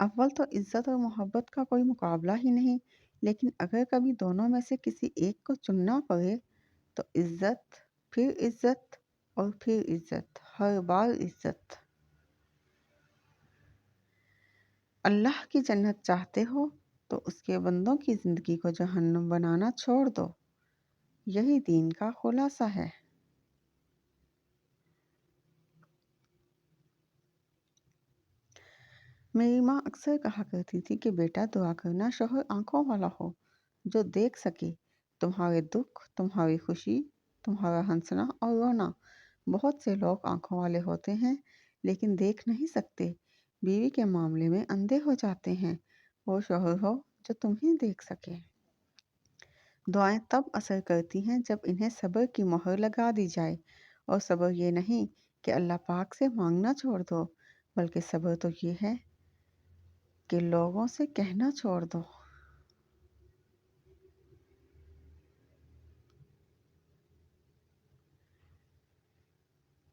अव्वल तो इज़्ज़त और मोहब्बत का कोई मुकाबला ही नहीं, लेकिन अगर कभी दोनों में से किसी एक को चुनना पड़े, तो इज़्ज़त और फिर इज़्ज़त, हर बार इज़्ज़त। अल्लाह की जन्नत चाहते हो, तो उसके बंदों की ज़िंदगी को जहन्नुम बनाना छोड़ दो। यही दीन का खुलासा है। मेरी माँ अक्सर कहा करती थी कि बेटा दुआ करना शौहर आंखों वाला हो, जो देख सके तुम्हारे दुख, तुम्हारी खुशी, तुम्हारा हंसना और रोना। बहुत से लोग आंखों वाले होते हैं, लेकिन देख नहीं सकते। बीवी के मामले में अंधे हो जाते हैं। वो शौहर हो जो तुम्हें देख सके। दुआएं तब असर करती हैं जब इन्हें सब्र की मोहर लगा दी जाए। और सब्र ये नहीं कि अल्लाह पाक से मांगना छोड़ दो, बल्कि सब्र तो ये है कि लोगों से कहना छोड़ दो।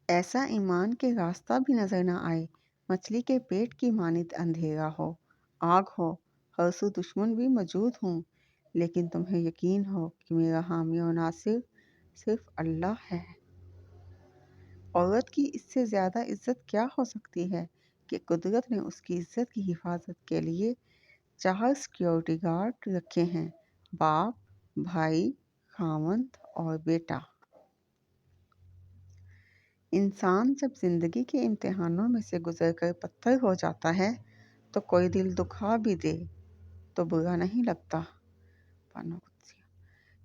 ऐसा ईमान के रास्ता भी नजर न आए, मछली के पेट की मानित अंधेरा हो, आग हो, हर सू दुश्मन भी मौजूद हों, लेकिन तुम्हें यकीन हो कि मेरा हामी और नासिर सिर्फ अल्लाह है। औरत की इससे ज़्यादा इज्जत क्या हो सकती है कि कुदरत ने उसकी इज्जत की हिफाजत के लिए 4 सिक्योरिटी गार्ड रखे हैं: बाप, भाई, खामंद और बेटा। इंसान जब जिंदगी के इम्तिहानों में से गुजरकर पत्थर हो जाता है, तो कोई दिल दुखा भी दे तो बुरा नहीं लगता। पानो कुत्सिया।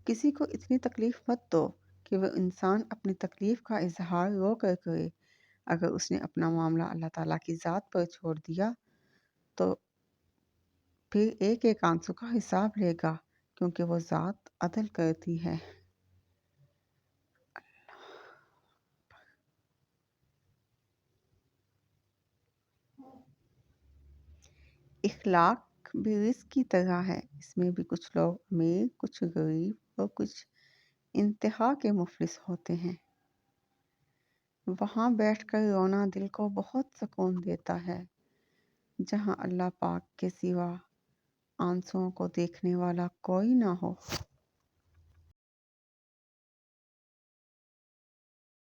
किसी को इतनी तकलीफ मत दो कि वह इंसान अपनी तकलीफ का इजहार रो कर करे। अगर उसने अपना मामला अल्लाह ताला की ज़ात पर छोड़ दिया, तो फिर एक एक आंसू का हिसाब लेगा, क्योंकि वो ज़ात अदल करती है। इखलाक भी रिस्क की तरह है। इसमें भी कुछ लोग अमीर, कुछ गरीब और कुछ इंतहा के मुफलिस होते हैं। वहाँ बैठकर रोना दिल को बहुत सुकून देता है, जहाँ अल्लाह पाक के सिवा आंसुओं को देखने वाला कोई ना हो।